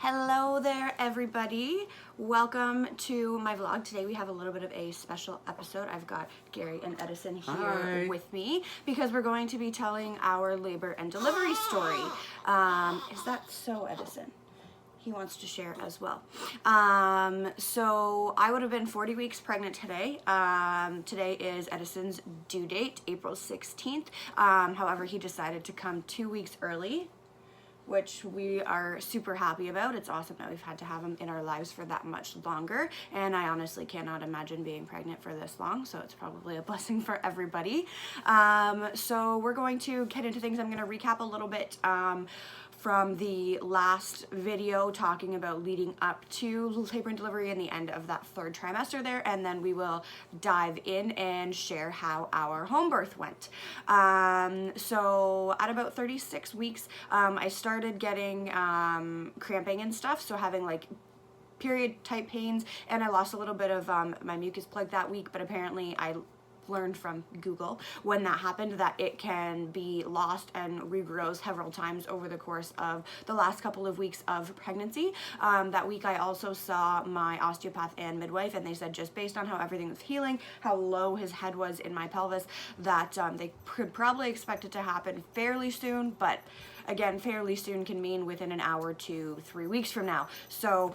Hello there, everybody. Welcome to my vlog. Today we have a little bit of a special episode. I've got Gary and Edison here Hi. with me because we're going to be telling our labor and delivery story. Is that so, Edison? He wants to share as well. So I would have been 40 weeks pregnant today. Today is Edison's due date, April 16th. However, he decided to come 2 weeks early, which we are super happy about. It's awesome that we've had to have him in our lives for that much longer, and I honestly cannot imagine being pregnant for this long, so it's probably a blessing for everybody. So we're going to get into things. I'm going to recap a little bit from the last video talking about leading up to labor and delivery and the end of that third trimester there, and then we will dive in and share how our home birth went. So at about 36 weeks, I started getting cramping and stuff, so having like period type pains, and I lost a little bit of my mucus plug that week, but apparently I learned from Google when that happened that it can be lost and regrow several times over the course of the last couple of weeks of pregnancy. That week I also saw my osteopath and midwife, and they said just based on how everything was healing, how low his head was in my pelvis, that they could probably expect it to happen fairly soon, but again, fairly soon can mean within an hour to 3 weeks from now. So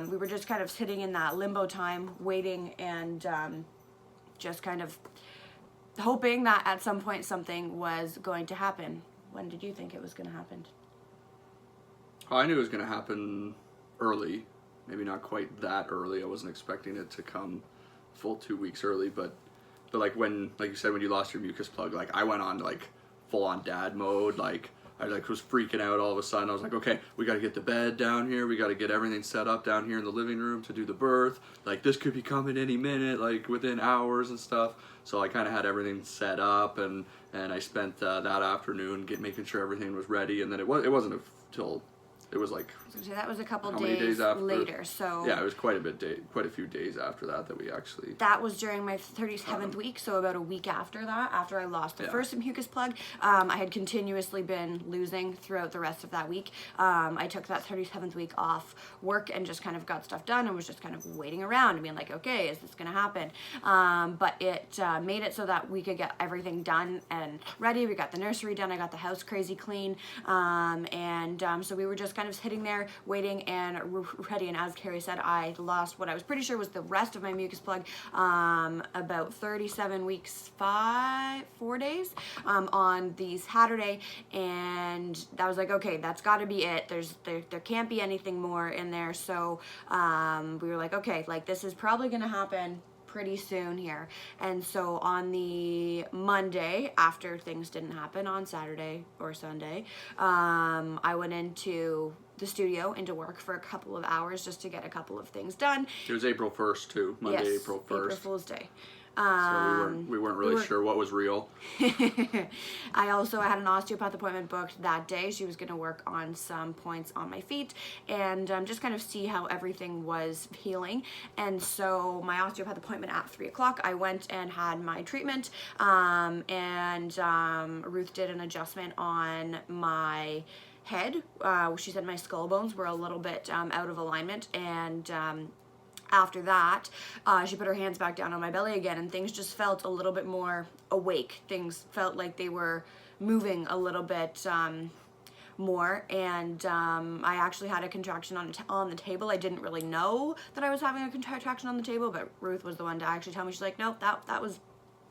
we were just kind of sitting in that limbo time, waiting and just kind of hoping that at some point something was going to happen. When did you think it was going to happen? I knew it was going to happen early. Maybe not quite that early. I wasn't expecting it to come full 2 weeks early, but like you said, when you lost your mucus plug, like I went on like full on dad mode. Like I was freaking out all of a sudden. I was like, okay, we got to get the bed down here. We got to get everything set up down here in the living room to do the birth. Like this could be coming any minute, like within hours and stuff. So I kind of had everything set up, and I spent that afternoon making sure everything was ready. And then it wasn't until it was like, so that was a couple days after? later. So yeah, it was quite a few days after that we actually. That was during my 37th week, so about a week after that, after I lost the first mucus plug. I had continuously been losing throughout the rest of that week. I took that 37th week off work and just kind of got stuff done and was just kind of waiting around and being like, okay, is this gonna happen? But it made it so that we could get everything done and ready. We got the nursery done. I got the house crazy clean, so we were just kind of sitting there waiting and ready. And as Carrie said, I lost what I was pretty sure was the rest of my mucus plug about 37 weeks 4 days on the Saturday, and I was like, okay, that's got to be it. There can't be anything more in there. So we were like, okay, like this is probably gonna happen pretty soon here. And so on the Monday, after things didn't happen on Saturday or Sunday, I went into the studio into work for a couple of hours just to get a couple of things done. It was April 1st too, Monday, yes, April 1st. April Fool's Day. So we weren't really sure what was real. I also had an osteopath appointment booked that day. She was going to work on some points on my feet and just kind of see how everything was healing. And so my osteopath appointment at 3 o'clock, I went and had my treatment, and Ruth did an adjustment on my head. She said my skull bones were a little bit out of alignment, and after that, she put her hands back down on my belly again, and things just felt a little bit more awake. Things felt like they were moving a little bit more, and I actually had a contraction on the table. I didn't really know that I was having a contraction on the table, but Ruth was the one to actually tell me. She's like, nope, that was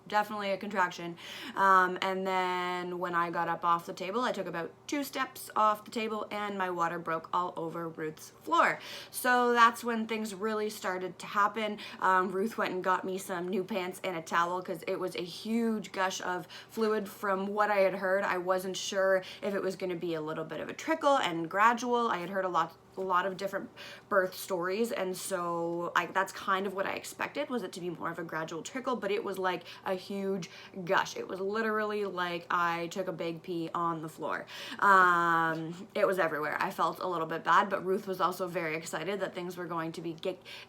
definitely a contraction. And then when I got up off the table, I took about 2 steps off the table and my water broke all over Ruth's floor. So that's when things really started to happen. Ruth went and got me some new pants and a towel because it was a huge gush of fluid. From what I had heard, I wasn't sure if it was going to be a little bit of a trickle and gradual. I had heard a lot of different birth stories, and so that's kind of what I expected, was it to be more of a gradual trickle, but it was like a huge gush. It was literally like I took a big pee on the floor. It was everywhere. I felt a little bit bad, but Ruth was also very excited that things were going to be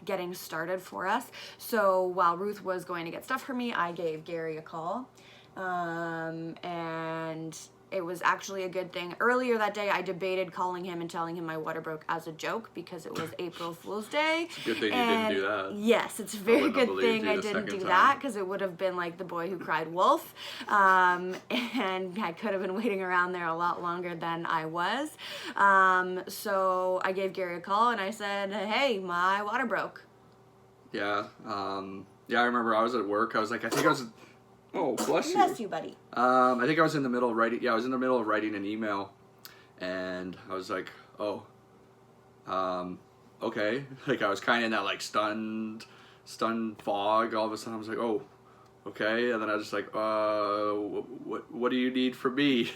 getting started for us. So while Ruth was going to get stuff for me, I gave Gary a call, and it was actually a good thing. Earlier that day, I debated calling him and telling him my water broke as a joke because it was April Fool's Day. It's a good thing you didn't do that. Yes, it's a very wouldn't have good believed thing you I the didn't second do time. that, because it would have been like the boy who cried wolf. And I could have been waiting around there a lot longer than I was. So I gave Gary a call and I said, hey, my water broke. Yeah. Yeah, I remember I was at work. I was like, I think I was... Oh, bless you. Bless you, buddy. I think I was in the middle of writing... Yeah, I was in the middle of writing an email. And I was like, oh... okay. Like, I was kind of in that, like, stunned fog. All of a sudden, I was like, oh... Okay, and then I was just like, what do you need from me?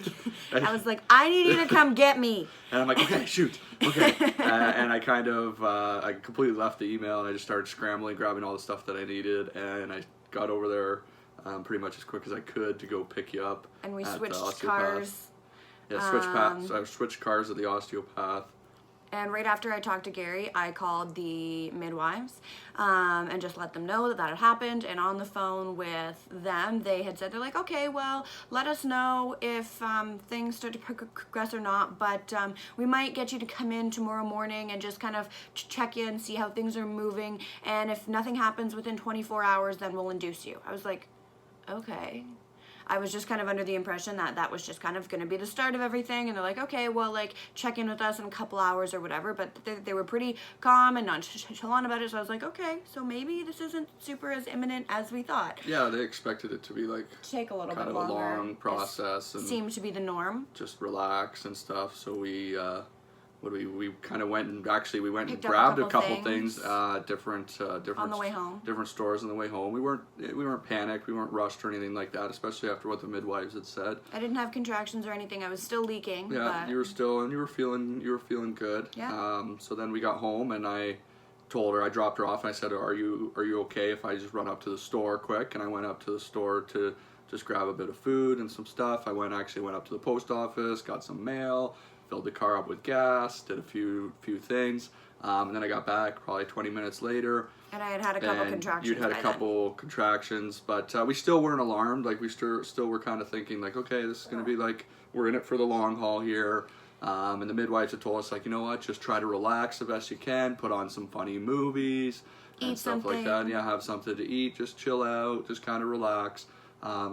I was like, I need you to come get me. And I'm like, okay, shoot, okay. And I kind of, I completely left the email and I just started scrambling, grabbing all the stuff that I needed, and I got over there pretty much as quick as I could to go pick you up. And we at the switched osteopath. cars. Yeah, I switched cars at the osteopath. And right after I talked to Gary, I called the midwives and just let them know that that had happened. And on the phone with them, they had said, they're like, okay, well, let us know if things start to progress or not. But we might get you to come in tomorrow morning and just kind of check in, see how things are moving. And if nothing happens within 24 hours, then we'll induce you. I was like, okay. I was just kind of under the impression that that was just kind of going to be the start of everything. And they're like, okay, well, like, check in with us in a couple hours or whatever. But they were pretty calm and nonchalant about it. So I was like, okay, so maybe this isn't super as imminent as we thought. Yeah, they expected it to be like Take a little kind bit of longer. a long process. And seemed to be the norm. just relax and stuff. So we kind of went and actually we went Picked and up a grabbed a couple couple things, different On the way home. different stores on the way home. We weren't panicked, we weren't rushed or anything like that, especially after what the midwives had said. I didn't have contractions or anything. I was still leaking. Yeah, but you were feeling good. Yeah. So then we got home and I told her, I dropped her off and I said, are you okay if I just run up to the store quick? And I went up to the store to just grab a bit of food and some stuff. I went up to the post office, got some mail, filled the car up with gas, did a few things, and then I got back probably 20 minutes later. And I had a couple contractions. You'd had a couple contractions, but we still weren't alarmed. Like we still were kind of thinking like, okay, this is going to be like, we're in it for the long haul here. And the midwives had told us like, you know what, just try to relax the best you can, put on some funny movies and stuff like that. And yeah, have something to eat, just chill out, just kind of relax.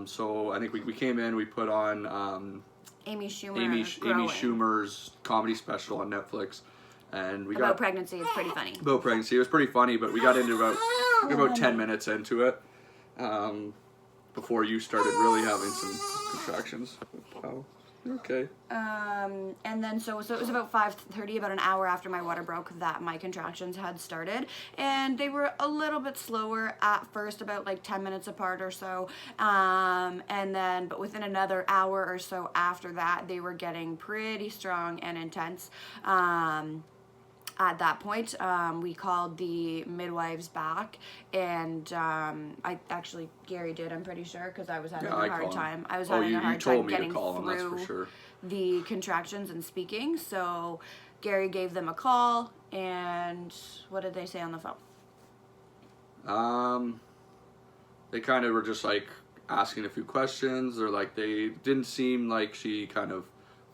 So I think we came in, we put on Amy Schumer's comedy special on Netflix, and about pregnancy. It's pretty funny. About pregnancy, it was pretty funny, but we got into about 10 minutes into it before you started really having some contractions. Wow. Okay. And then so it was about 5:30, about an hour after my water broke, that my contractions had started, and they were a little bit slower at first, about like 10 minutes apart or so, and then but within another hour or so after that, they were getting pretty strong and intense. At that point, we called the midwives back, and I actually, Gary did, I'm pretty sure, because I was having a hard time. I was having a hard time getting through the contractions and speaking. So Gary gave them a call, and what did they say on the phone? They kind of were just like asking a few questions, or like they didn't seem like she kind of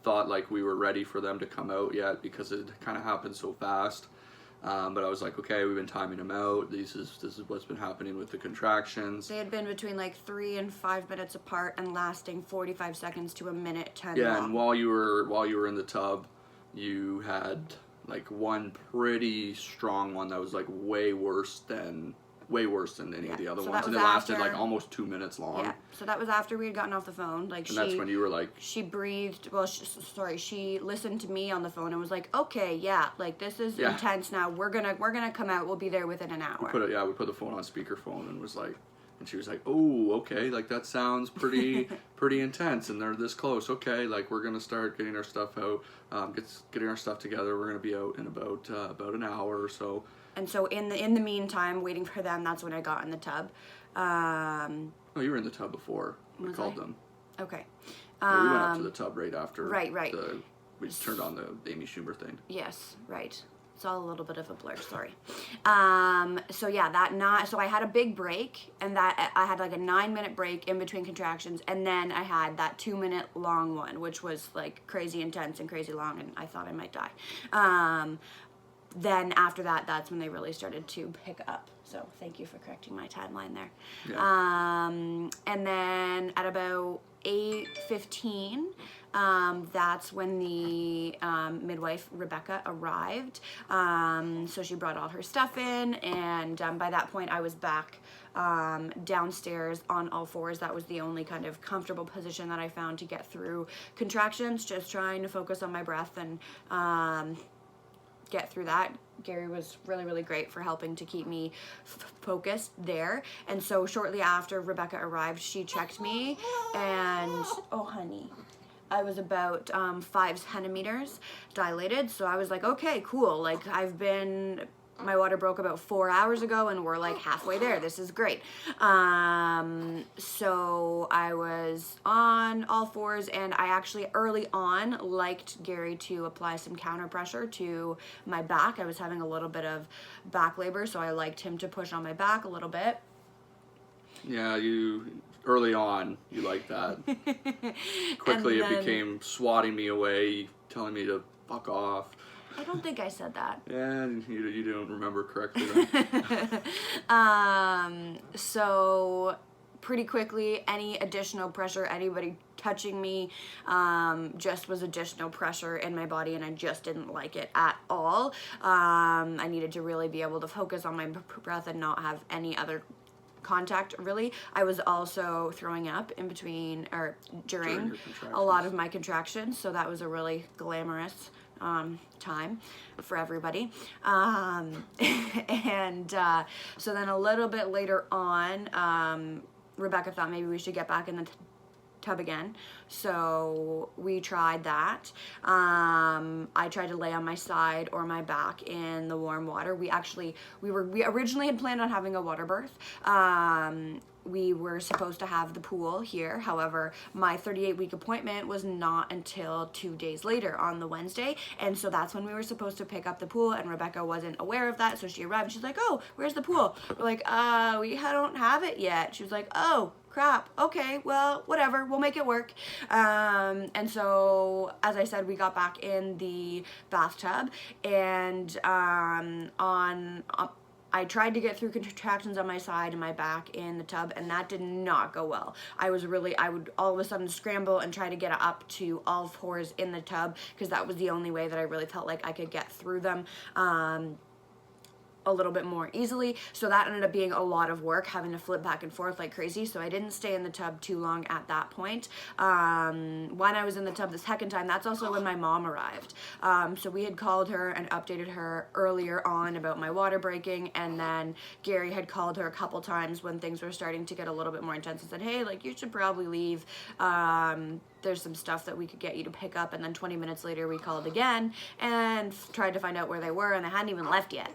thought like we were ready for them to come out yet, because it kind of happened so fast. But I was like, okay, we've been timing them out. This is what's been happening with the contractions. They had been between like 3 and 5 minutes apart and lasting 45 seconds to a minute 10 Yeah, long. and while you were in the tub, you had like one pretty strong one that was like way worse than any of the other ones, and it lasted like almost 2 minutes long. Yeah, so that was after we had gotten off the phone. Like, and that's when you were like, she breathed. Well, she listened to me on the phone and was like, "Okay, yeah, like this is intense now. We're gonna come out. We'll be there within an hour." We put the phone on speakerphone and was like, and she was like, "Oh, okay, like that sounds pretty intense, and they're this close. Okay, like we're gonna start getting our stuff out, getting our stuff together. We're gonna be out in about an hour or so." And so in the meantime, waiting for them, that's when I got in the tub. Oh, you were in the tub before we called them. Okay. Yeah, we went up to the tub right after. Right. We turned on the Amy Schumer thing. Yes, right. It's all a little bit of a blur, sorry. So yeah, that night, so I had a big break, and that I had like a 9-minute break in between contractions, and then I had that 2-minute long one, which was like crazy intense and crazy long, and I thought I might die. Then after that, that's when they really started to pick up. So thank you for correcting my timeline there. Yeah. And then at about 8:15, that's when the midwife Rebecca arrived. So she brought all her stuff in, and by that point I was back downstairs on all fours. That was the only kind of comfortable position that I found to get through contractions, just trying to focus on my breath and get through that. Gary was really, really great for helping to keep me focused there. And so shortly after Rebecca arrived, she checked me, and oh honey, I was about 5 centimeters dilated. So I was like, okay, cool. Like my water broke about 4 hours ago, and we're like halfway there. This is great. So I was on all fours, and I actually early on liked Gary to apply some counter pressure to my back. I was having a little bit of back labor, so I liked him to push on my back a little bit. Yeah, early on, you liked that. Quickly it became swatting me away, telling me to fuck off. I don't think I said that. Yeah, you don't remember correctly then. So pretty quickly, any additional pressure, anybody touching me, just was additional pressure in my body, and I just didn't like it at all. I needed to really be able to focus on my breath and not have any other contact, really. I was also throwing up in between or during a lot of my contractions, so that was a really glamorous time for everybody. So then a little bit later on, Rebecca thought maybe we should get back in the tub again. So we tried that. I tried to lay on my side or my back in the warm water. We originally had planned on having a water birth. We were supposed to have the pool here. However, my 38-week appointment was not until 2 days later on the Wednesday. And so that's when we were supposed to pick up the pool, and Rebecca wasn't aware of that. So she arrived and she's like, oh, where's the pool? We're like, we don't have it yet. She was like, oh, crap. Okay, well, whatever. We'll make it work. And so, as I said, we got back in the bathtub, and I tried to get through contractions on my side and my back in the tub, and that did not go well. I would all of a sudden scramble and try to get up to all fours in the tub, because that was the only way that I really felt like I could get through them a little bit more easily. So that ended up being a lot of work, having to flip back and forth like crazy. So I didn't stay in the tub too long at that point. When I was in the tub the second time, that's also when my mom arrived. So we had called her and updated her earlier on about my water breaking, and then Gary had called her a couple times when things were starting to get a little bit more intense and said, hey, like, you should probably leave. There's some stuff that we could get you to pick up. And then 20 minutes later we called again and tried to find out where they were, and they hadn't even left yet.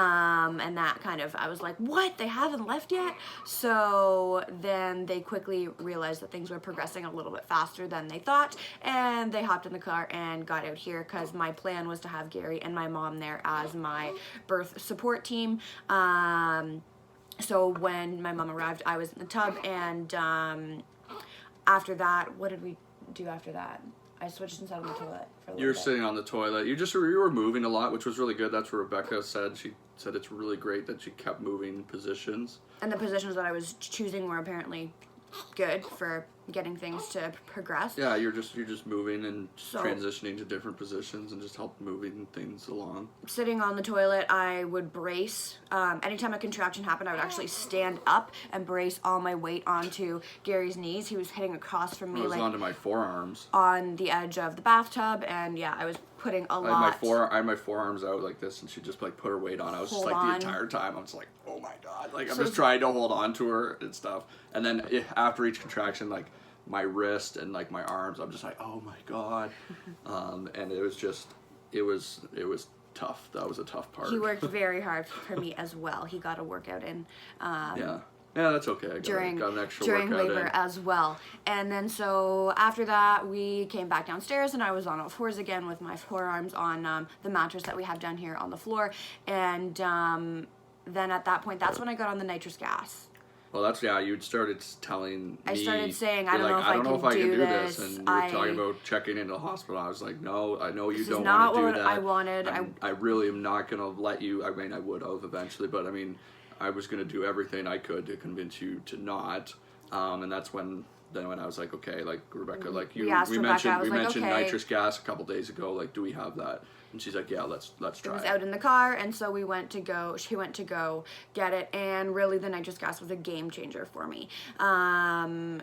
And that kind of, I was like, what? They haven't left yet? So then they quickly realized that things were progressing a little bit faster than they thought, and they hopped in the car and got out here, because my plan was to have Gary and my mom there as my birth support team. So when my mom arrived, I was in the tub, and after that, what did we do after that? I switched and sat on the toilet for a little bit. You were sitting on the toilet. You were moving a lot, which was really good. That's what Rebecca said. She said it's really great that she kept moving positions. And the positions that I was choosing were apparently good for getting things to progress. Yeah, you're just moving and transitioning to different positions and just help moving things along. Sitting on the toilet, I would brace. Anytime a contraction happened, I would actually stand up and brace all my weight onto Gary's knees. He was hitting across from me, like onto my forearms, on the edge of the bathtub, and yeah, I was putting a lot. I had my forearms out like this, and she just like put her weight on. I was just like the entire time, I was like, oh my god, like I'm just trying to hold on to her and stuff. And then after each contraction, like my wrist and like my arms, I'm just like, oh my god. And it was tough. That was a tough part. He worked very hard for me as well. He got a workout in. Yeah, that's okay. I got an extra during workout labor in. as well. And then so after that, we came back downstairs, and I was on all fours again with my forearms on the mattress that we have down here on the floor. And then at that point, that's when I got on the nitrous gas. Well, that's, yeah, you'd started telling me. I started saying, I you're don't know like, if I don't know if I can do this. And you were I- talking about checking into the hospital. I was like, no, I know you This don't is not want to do what that. I wanted. I really am not going to let you. I mean, I would have eventually, but I mean, I was going to do everything I could to convince you to not. And that's when I was like, okay, like, Rebecca, like, We asked Rebecca, we I was like, mentioned okay. nitrous gas a couple days ago. Like, do we have that? And she's like, yeah, let's try It was it. out in the car, and so she went to go get it, and really the nitrous gas was a game changer for me.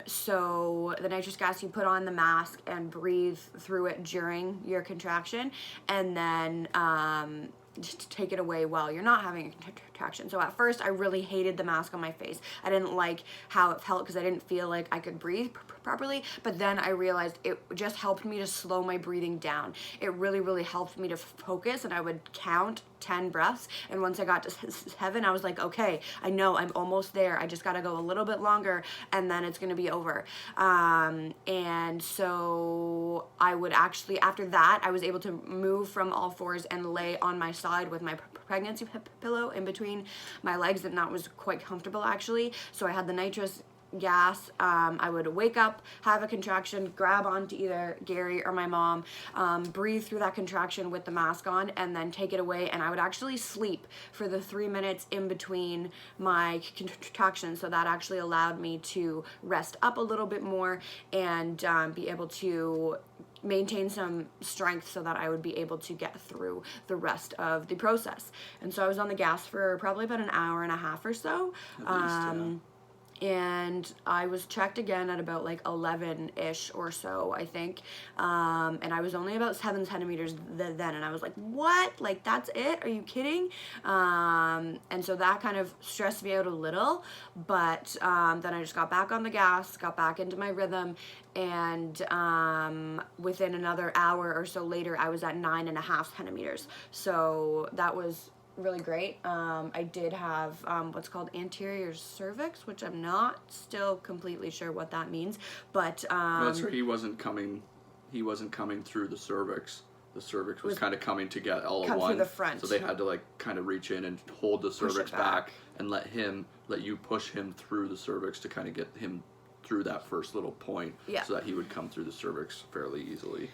So the nitrous gas, you put on the mask and breathe through it during your contraction, and then just take it away while you're not having a contraction. So at first I really hated the mask on my face. I didn't like how it felt because I didn't feel like I could breathe properly, but then I realized it just helped me to slow my breathing down. It really helped me to focus, and I would count 10 breaths, and once I got to 7, I was like, okay, I know I'm almost there. I just got to go a little bit longer, and then it's going to be over. And so I would actually, after that, I was able to move from all fours and lay on my side with my pregnancy pillow in between my legs, and that was quite comfortable actually. So I had the nitrous gas. I would wake up, have a contraction, grab onto either Gary or my mom, breathe through that contraction with the mask on, and then take it away. And I would actually sleep for the 3 minutes in between my contractions. So that actually allowed me to rest up a little bit more and be able to maintain some strength so that I would be able to get through the rest of the process. And so I was on the gas for probably about an hour and a half or so. At least, yeah. And I was checked again at about like 11-ish or so, I think. And I was only about 7 centimeters then, and I was like, what? Like, that's it? Are you kidding? And so that kind of stressed me out a little, but then I just got back on the gas, got back into my rhythm, and within another hour or so later, I was at 9.5 centimeters. So that was really great. I did have what's called anterior cervix, which I'm not still completely sure what that means, but That's right. He wasn't coming through the cervix. The cervix was kind of coming together all at once. Through the front. So they had to like kind of reach in and hold the cervix back and let you push him through the cervix to kind of get him through that first little point, yeah, so that he would come through the cervix fairly easily.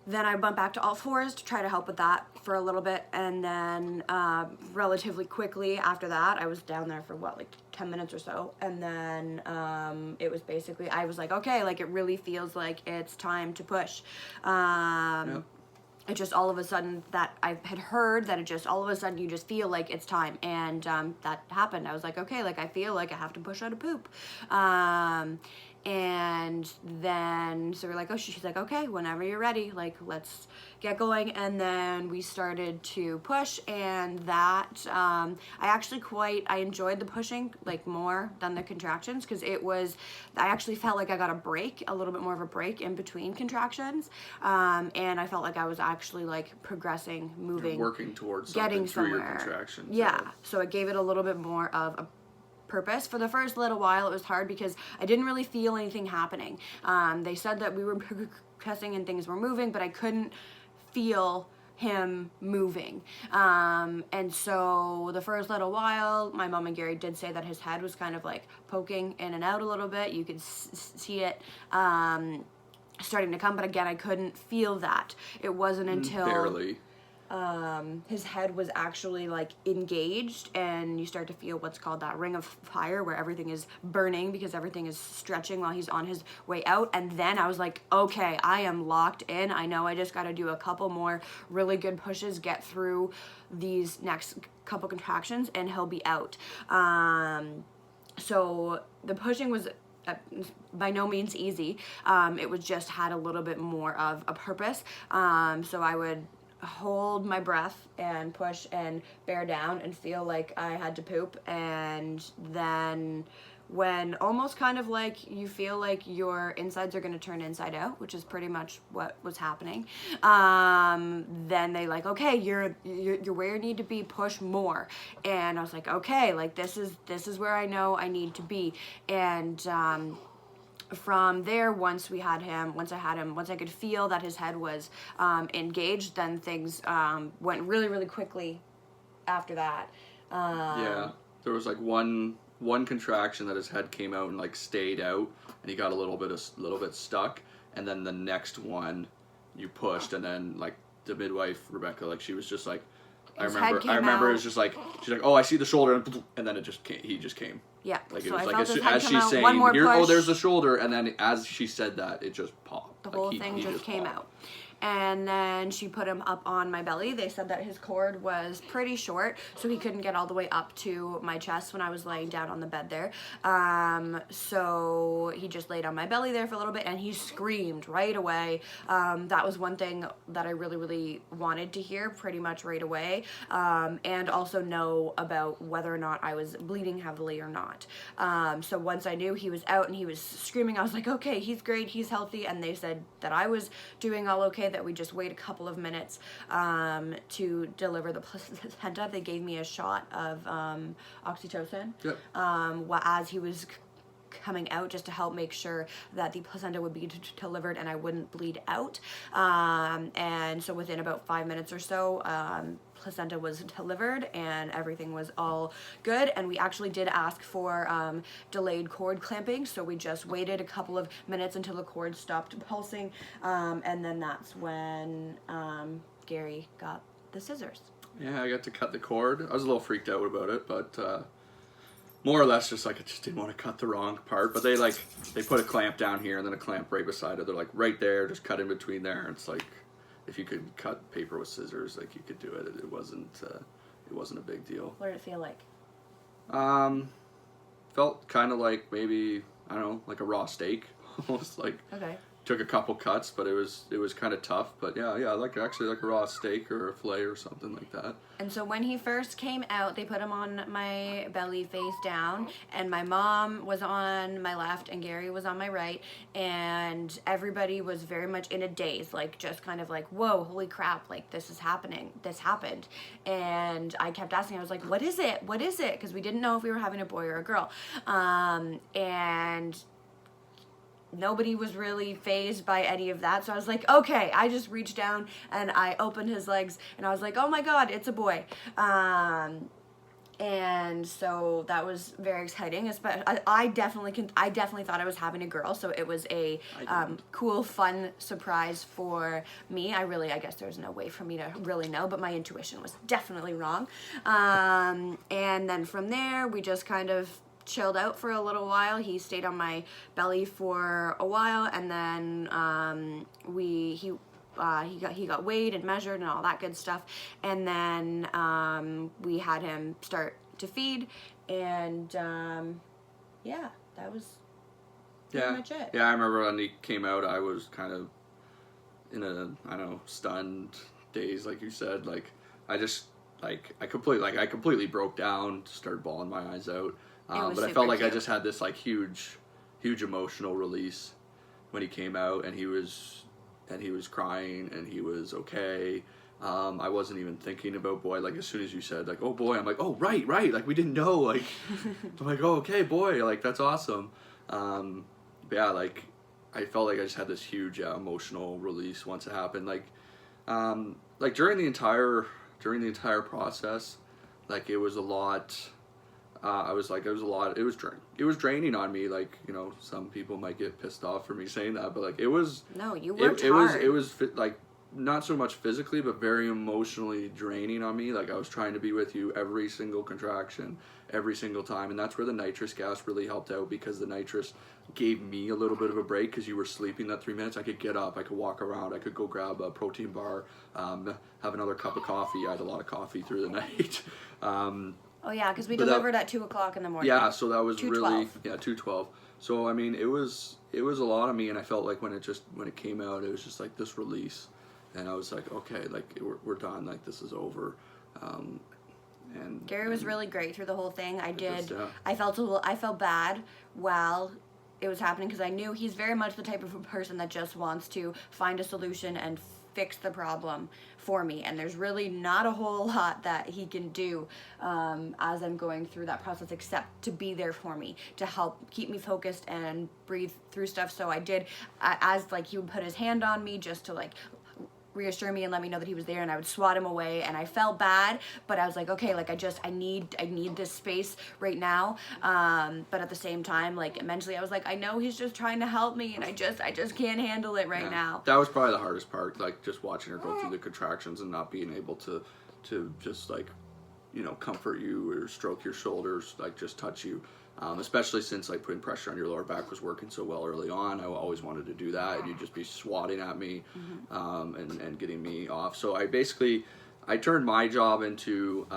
Then I went back to all fours to try to help with that for a little bit, and then relatively quickly after that, I was down there for like 10 minutes or so, and then it was basically, I was like, okay, like it really feels like it's time to push. Yep. It just all of a sudden, that I had heard that it just all of a sudden you just feel like it's time, and that happened. I was like, okay, like I feel like I have to push out a poop. And then, so we're like, oh, she's like, okay, whenever you're ready, like, let's get going. And then we started to push, and that, I enjoyed the pushing, like, more than the contractions, because I actually felt like I got a little bit more of a break in between contractions. And I felt like I was actually, like, progressing, moving. You're working towards getting something through somewhere. your contractions. Yeah, so it gave it a little bit more of a purpose. For the first little while, it was hard because I didn't really feel anything happening. They said that we were progressing and things were moving, but I couldn't feel him moving. And so the first little while, my mom and Gary did say that his head was kind of like poking in and out a little bit. You could see it starting to come, but again, I couldn't feel that. It wasn't until barely. His head was actually like engaged, and you start to feel what's called that ring of fire, where everything is burning because everything is stretching while he's on his way out. And then I was like, okay, I am locked in. I know I just got to do a couple more really good pushes, get through these next couple contractions, and he'll be out. So the pushing was by no means easy. It was just had a little bit more of a purpose. So I would hold my breath and push and bear down and feel like I had to poop, and then when almost kind of like you feel like your insides are going to turn inside out, which is pretty much what was happening. Then they like, okay, you're where you need to be, push more. And I was like, okay, like this is where I know I need to be. And from there, once I had him, once I could feel that his head was engaged, then things went really, really quickly after that. Yeah, there was like one contraction that his head came out and like stayed out, and he got a little bit stuck, and then the next one you pushed, and then like the midwife Rebecca, like she was just like, I remember it was just like, she's like, oh, I see the shoulder, and then it just came, he just came. Yeah, like it so was I like felt his head as come she's out, saying, one more here, push. oh, there's the shoulder, and then as she said that, it just popped. The like whole thing just came popped. out. And then she put him up on my belly. They said that his cord was pretty short, so he couldn't get all the way up to my chest when I was laying down on the bed there. So he just laid on my belly there for a little bit, and he screamed right away. That was one thing that I really, really wanted to hear pretty much right away, and also know about whether or not I was bleeding heavily or not. So once I knew he was out and he was screaming, I was like, okay, he's great, he's healthy, and they said that I was doing all okay, that we just wait a couple of minutes to deliver the placenta. They gave me a shot of oxytocin. Yep. As he was coming out, just to help make sure that the placenta would be delivered and I wouldn't bleed out. And so within about 5 minutes or so, placenta was delivered and everything was all good. And we actually did ask for delayed cord clamping, so we just waited a couple of minutes until the cord stopped pulsing, and then that's when Gary got the scissors. Yeah, I got to cut the cord. I was a little freaked out about it, but more or less just like I just didn't want to cut the wrong part. But they put a clamp down here and then a clamp right beside it. They're like right there, just cut in between there. It's like if you could cut paper with scissors, like you could do it. It wasn't a big deal. What did it feel like? Felt kind of like maybe, I don't know, like a raw steak, almost. Like Okay. took a couple cuts, but it was kind of tough. But yeah, like actually like a raw steak or a fillet or something like that. And so when he first came out, they put him on my belly face down, and my mom was on my left and Gary was on my right, and everybody was very much in a daze, like just kind of like, whoa, holy crap, like this is happening, this happened. And I kept asking, I was like, what is it, because we didn't know if we were having a boy or a girl. And nobody was really fazed by any of that. So I was like, okay. I just reached down and I opened his legs and I was like, oh my God, it's a boy. And so that was very exciting. I definitely thought I was having a girl. So it was a cool, fun surprise for me. I guess there's no way for me to really know, but my intuition was definitely wrong. And then from there, we just kind of chilled out for a little while. He stayed on my belly for a while, and then he got weighed and measured and all that good stuff, and then we had him start to feed, and yeah, that was pretty much it. Yeah, I remember when he came out, I was kind of in a, I don't know, stunned daze, like you said. Like I completely broke down, started bawling my eyes out. But I felt like cute. I just had this like huge emotional release when he came out, and he was crying and he was okay. I wasn't even thinking about boy. Like as soon as you said like, oh boy, I'm like, oh right, like we didn't know. Like I'm like, oh okay, boy, like that's awesome. But yeah, like I felt like I just had this huge emotional release once it happened. Like during the entire process, like it was a lot. It was draining on me. Like, you know, some people might get pissed off for me saying that, but like it was. No, you worked hard. It was like not so much physically, but very emotionally draining on me. Like I was trying to be with you every single contraction, every single time, and that's where the nitrous gas really helped out, because the nitrous gave me a little bit of a break because you were sleeping that 3 minutes. I could get up, I could walk around, I could go grab a protein bar, have another cup of coffee. I had a lot of coffee through the night. Oh yeah, because we delivered at 2:00 in the morning. Yeah, so that was 2:12. really 2:12. So I mean, it was a lot of me, and I felt like when it came out, it was just like this release, and I was like, okay, like we're done, like this is over. And Gary was really great through the whole thing. I felt bad while it was happening because I knew he's very much the type of person that just wants to find a solution and fix the problem for me, and there's really not a whole lot that he can do as I'm going through that process except to be there for me, to help keep me focused and breathe through stuff. So I did, as like he would put his hand on me just to like reassure me and let me know that he was there, and I would swat him away, and I felt bad, but I was like, okay, like I need this space right now, but at the same time, like mentally I was like, I know he's just trying to help me, and I just can't handle it right now. That was probably the hardest part, like just watching her go through the contractions and not being able to just like, you know, comfort you or stroke your shoulders, like just touch you. Especially since like putting pressure on your lower back was working so well early on. I always wanted to do that, and you'd just be swatting at me and getting me off. So I turned my job into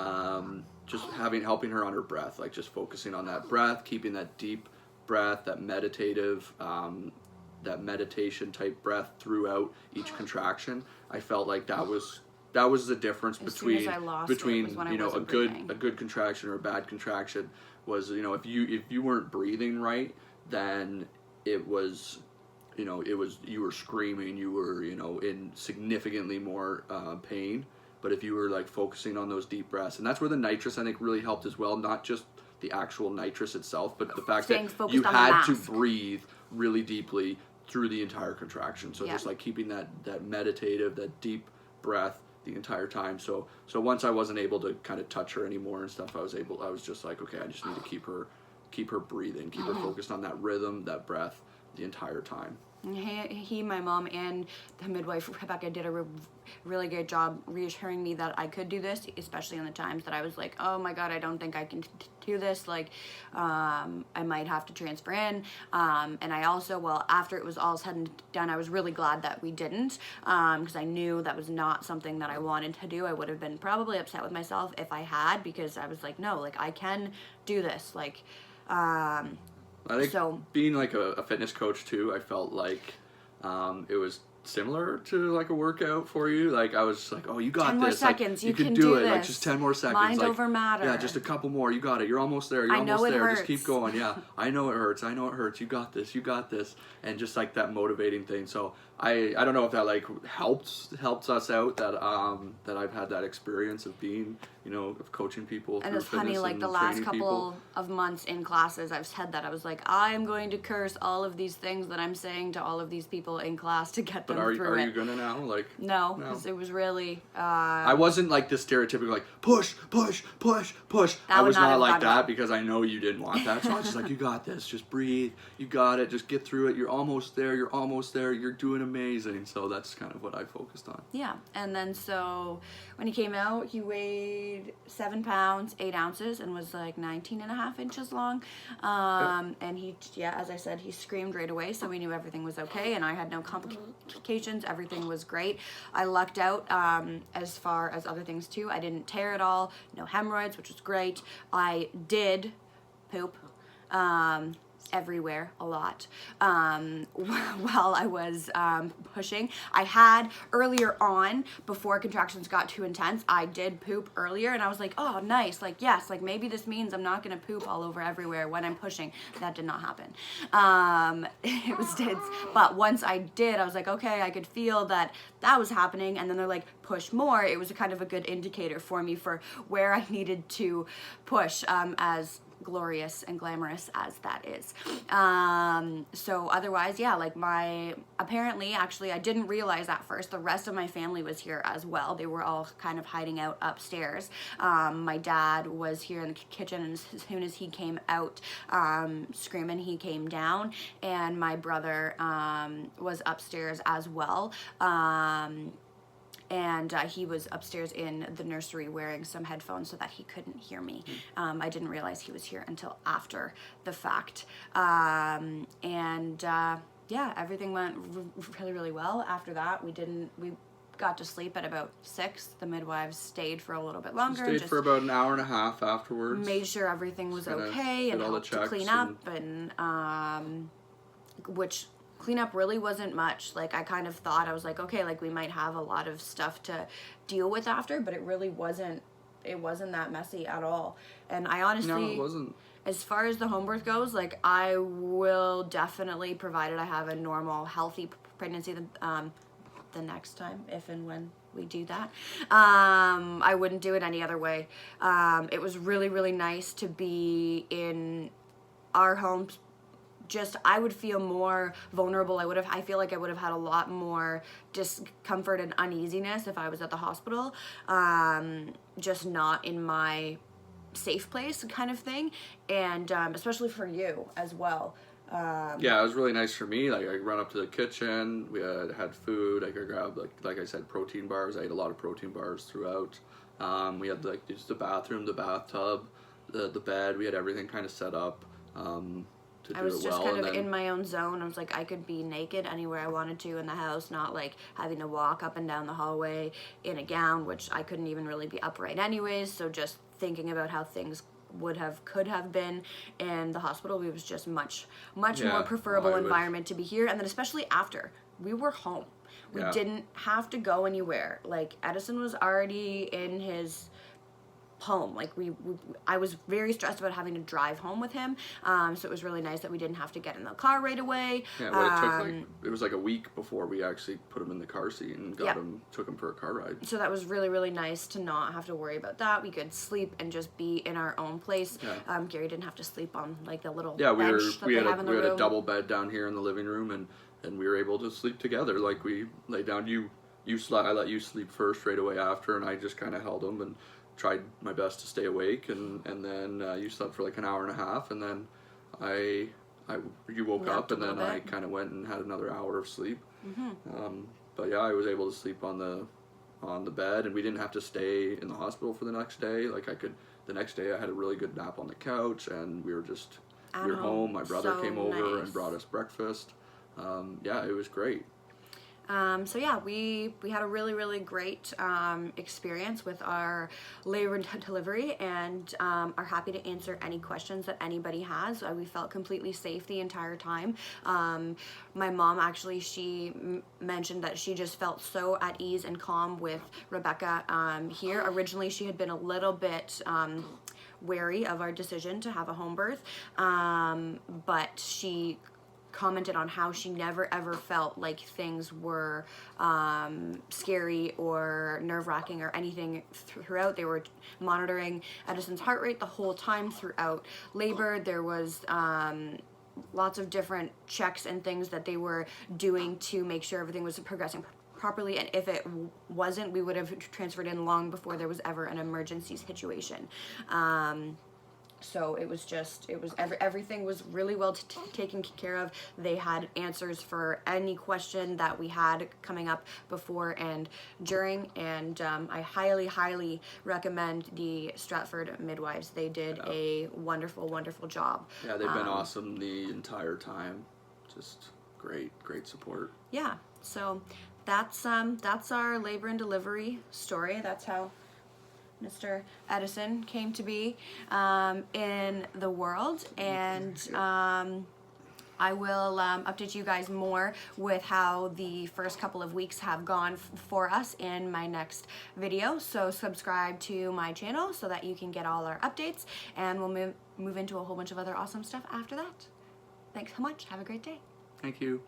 just helping her on her breath, like just focusing on that breath, keeping that deep breath, that meditative, that meditation type breath throughout each contraction. I felt like that was the difference between you know, a good contraction or a bad contraction. Was, you know, if you weren't breathing right, then it was, you know, you were screaming, you were, you know, in significantly more pain. But if you were like focusing on those deep breaths, and that's where the nitrous I think really helped as well, not just the actual nitrous itself, but the fact that you had to breathe really deeply through the entire contraction. So just like keeping that meditative, that deep breath the entire time. So once I wasn't able to kind of touch her anymore and stuff, I was just like, okay, I just need to keep her breathing, keep her focused on that rhythm, that breath the entire time. He, my mom, and the midwife, Rebecca, did a really good job reassuring me that I could do this, especially in the times that I was like, oh my God, I don't think I can do this. Like, I might have to transfer in. And I also, well, after it was all said and done, I was really glad that we didn't, because I knew that was not something that I wanted to do. I would have been probably upset with myself if I had, because I was like, no, like I can do this. Like, I think being like a fitness coach too, I felt like it was similar to like a workout for you. Like I was just like, oh, you got 10 this. More seconds. Like, you can do it. This. Like just 10 more seconds. Mind like, over matter. Yeah, just a couple more. You got it. You're almost there. You're almost there. Hurts. Just keep going. Yeah, I know it hurts. I know it hurts. You got this. You got this. And just like that motivating thing. So I don't know if that like helps us out that I've had that experience of being, you know, of coaching people. And it's funny, like the last couple of months in classes, I've said that I was like, I'm going to curse all of these things that I'm saying to all of these people in class to get them through it. But are you gonna now? Like no, because it was really. I wasn't like this stereotypical like push. I was not like that because I know you didn't want that. So I was just like, you got this. Just breathe. You got it. Just get through it. You're almost there. You're almost there. You're doing amazing. So that's kind of what I focused on. Yeah, and then so when he came out, he weighed 7 pounds 8 ounces and was like 19.5 inches long. And he, as I said, he screamed right away, so we knew everything was okay, and I had no complications. Everything was great. I lucked out as far as other things too. I didn't tear at all, no hemorrhoids, which was great. I did poop everywhere a lot while I was pushing. I had earlier on, before contractions got too intense, I did poop earlier, and I was like, oh nice, like yes, like maybe this means I'm not gonna poop all over everywhere when I'm pushing. That did not happen. But once I did, I was like, okay, I could feel that was happening, and then they're like, push more. It was kind of a good indicator for me for where I needed to push, as glorious and glamorous as that is. So otherwise, yeah, like actually I didn't realize at first, the rest of my family was here as well. They were all kind of hiding out upstairs. My dad was here in the kitchen, and as soon as he came out screaming, he came down, and my brother was upstairs as well. And he was upstairs in the nursery wearing some headphones so that he couldn't hear me. I didn't realize he was here until after the fact. Yeah, everything went really, really well. After that, we got to sleep at about 6. The midwives stayed for a little bit longer. Stayed for about an hour and a half afterwards. Made sure everything was okay and helped to clean up, and which cleanup really wasn't much. Like I kind of thought, I was like, okay, like we might have a lot of stuff to deal with after, but it really wasn't it wasn't that messy at all. And I honestly, No, it wasn't. as far as the home birth goes, like, I will definitely, provided I have a normal, healthy pregnancy, the next time, if and when we do that, I wouldn't do it any other way. It was really, really nice to be in our home. Just, I would feel more vulnerable. I feel like I would have had a lot more discomfort and uneasiness if I was at the hospital, just not in my safe place kind of thing, and especially for you as well. Yeah, it was really nice for me. Like, I run up to the kitchen, we had food, I could grab, like I said, protein bars. I ate a lot of protein bars throughout. We had, like, just the bathroom, the bathtub, the bed. We had everything kind of set up to do I was it just well. kind of in my own zone. I was like, I could be naked anywhere I wanted to in the house, not like having to walk up and down the hallway in a gown, which I couldn't even really be upright anyways. So just thinking about how things could have been in the hospital, it was just much more preferable environment to be here. And then especially after we were home, we didn't have to go anywhere. Like, Edison was already in his home. Like, I was very stressed about having to drive home with him, so it was really nice that we didn't have to get in the car right away. Yeah, well, it was like a week before we actually put him in the car seat and took him for a car ride. So that was really, really nice to not have to worry about that. We could sleep and just be in our own place. Gary didn't have to sleep on, like, the little bench that they have in the room. We had a double bed down here in the living room, and we were able to sleep together. Like, we lay down. I let you sleep first right away after, and I just kind of held him and tried my best to stay awake, and then you slept for like an hour and a half, and then you woke up, and then I kind of went and had another hour of sleep. But yeah, I was able to sleep on the bed, and we didn't have to stay in the hospital for the next day. Like, the next day I had a really good nap on the couch, and we were home. My brother came over and brought us breakfast. Yeah, it was great. So yeah, we had a really, really great experience with our labor and delivery, and are happy to answer any questions that anybody has. We felt completely safe the entire time. My mom actually, she mentioned that she just felt so at ease and calm with Rebecca here. Originally, she had been a little bit wary of our decision to have a home birth, but she commented on how she never ever felt like things were scary or nerve-wracking or anything throughout. They were monitoring Edison's heart rate the whole time throughout labor. There was lots of different checks and things that they were doing to make sure everything was progressing properly, and if it wasn't, we would have transferred in long before there was ever an emergency situation. So it was everything was really well taken care of. They had answers for any question that we had coming up before and during, and I highly, highly recommend the Stratford midwives. They did a wonderful, wonderful job. Yeah, they've been awesome the entire time. Just great support. Yeah, so that's our labor and delivery story. That's how Mr. Edison came to be in the world, and I will update you guys more with how the first couple of weeks have gone for us in my next video. So subscribe to my channel so that you can get all our updates, and we'll move into a whole bunch of other awesome stuff after that. Thanks so much. Have a great day. Thank you.